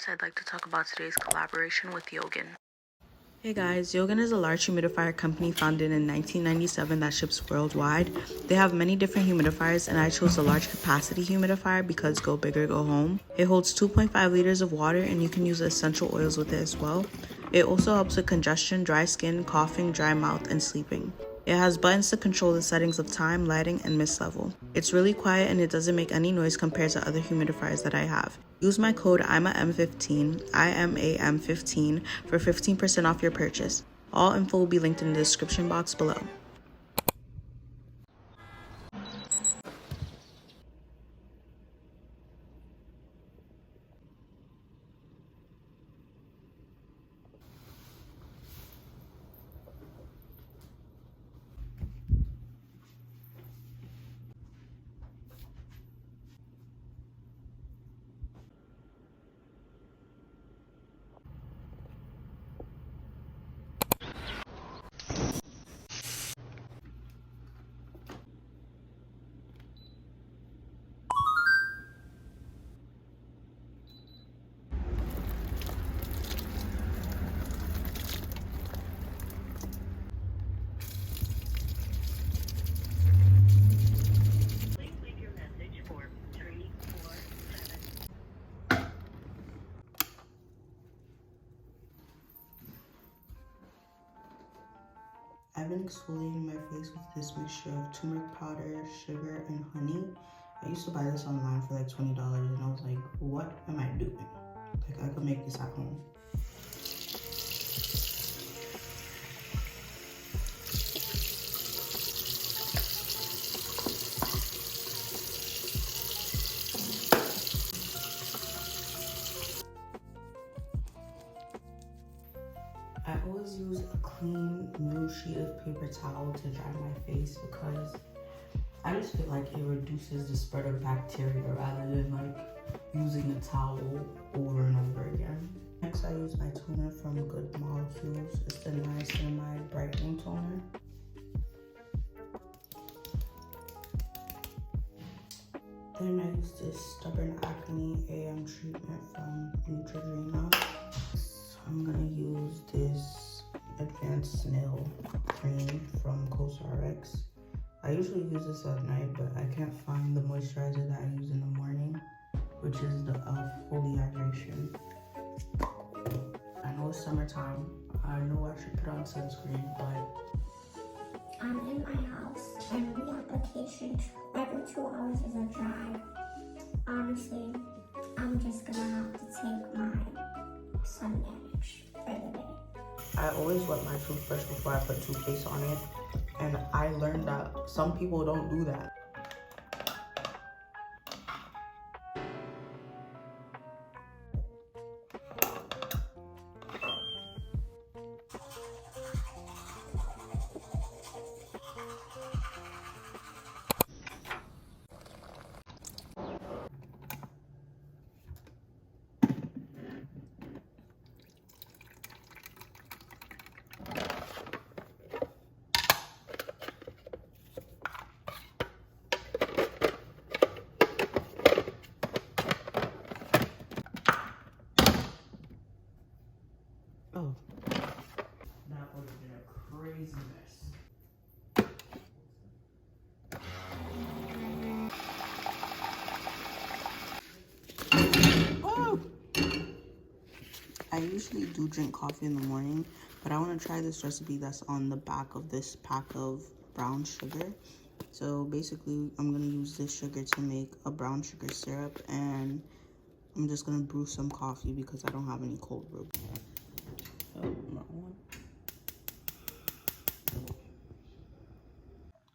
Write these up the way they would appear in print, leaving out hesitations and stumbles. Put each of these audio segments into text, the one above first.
I'd like to talk about today's collaboration with Yogin. Hey guys, Yogin is a large humidifier company founded in 1997 that ships worldwide. They have many different humidifiers and I chose a large capacity humidifier because go big or go home. It holds 2.5 liters of water and you can use essential oils with it as well. It also helps with congestion, dry skin, coughing, dry mouth, and sleeping. It has buttons to control the settings of time, lighting, and mist level. It's really quiet and it doesn't make any noise compared to other humidifiers that I have. Use my code IMAM15, IMAM15 for 15% off your purchase. All info will be linked in the description box below. I've been exfoliating my face with this mixture of turmeric powder, sugar, and honey. I used to buy this online for like $20 and I was like, what am I doing? Like I could make this at home. I always use a clean, new sheet of paper towel to dry my face because I just feel like it reduces the spread of bacteria rather than like using a towel over and over again. Next, I use my toner from Good Molecules. It's the niacinamide brightening toner. Then I use this Stubborn Acne AM treatment from Neutrogena. I'm gonna use this Advanced Snail Cream from CosRx. I usually use this at night, but I can't find the moisturizer that I use in the morning, which is the Fully Hydration. I know it's summertime. I know I should put on sunscreen, but I'm in my house and the application every 2 hours is a drive. Honestly, I'm just gonna have to take my sun damage for the day. I always wet my toothbrush before I put toothpaste on it, and I learned that some people don't do that. Oh, that would have been a crazy mess. Oh! I usually do drink coffee in the morning, but I want to try this recipe that's on the back of this pack of brown sugar. So basically, I'm going to use this sugar to make a brown sugar syrup, and I'm just going to brew some coffee because I don't have any cold brew. Oh, wrong one.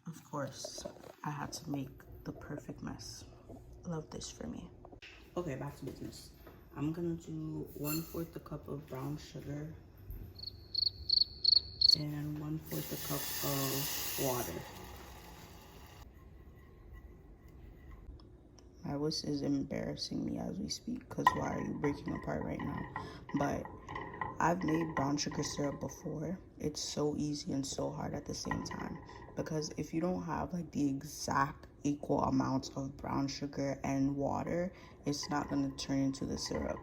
Of course, I had to make the perfect mess. Love this for me. Okay, back to business. I'm gonna do 1/4 a cup of brown sugar and 1/4 a cup of water. My voice is embarrassing me as we speak because why are you breaking apart right now? But I've made brown sugar syrup before. It's so easy and so hard at the same time because if you don't have like the exact equal amounts of brown sugar and water, it's not going to turn into the syrup.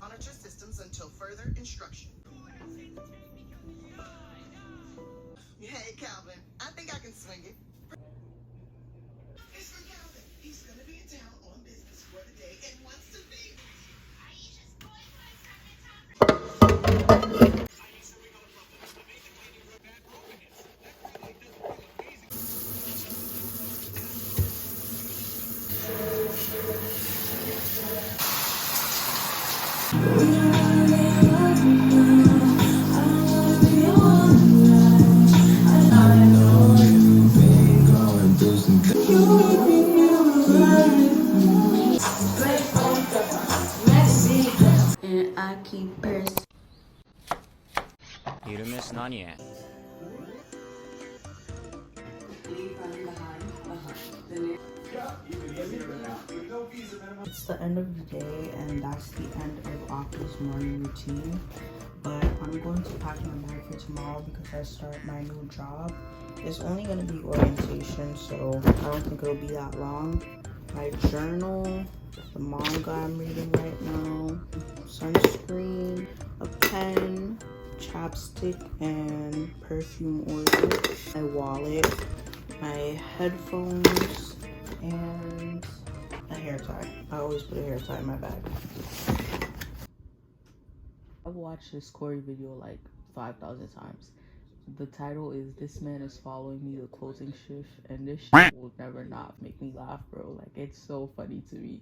Monitor systems until further instruction. Hey, Calvin, I think I can swing it. It's for Calvin. He's gonna be in town on business for the day and wants to be. And I keep purse. You miss Nanya. It's the end of the day, and that's the end of Aqua's morning routine. But I'm going to pack my bag for tomorrow because I start my new job. It's only going to be orientation, so I don't think it'll be that long. My journal, the manga I'm reading right now, sunscreen, a pen, chapstick, and perfume oil, my wallet, my headphones, and a hair tie. I always put a hair tie in my bag. I've watched this Corey video like 5,000 times. The title is "This Man is Following Me the Closing Shift," and this shit will never not make me laugh, bro. Like, it's so funny to me.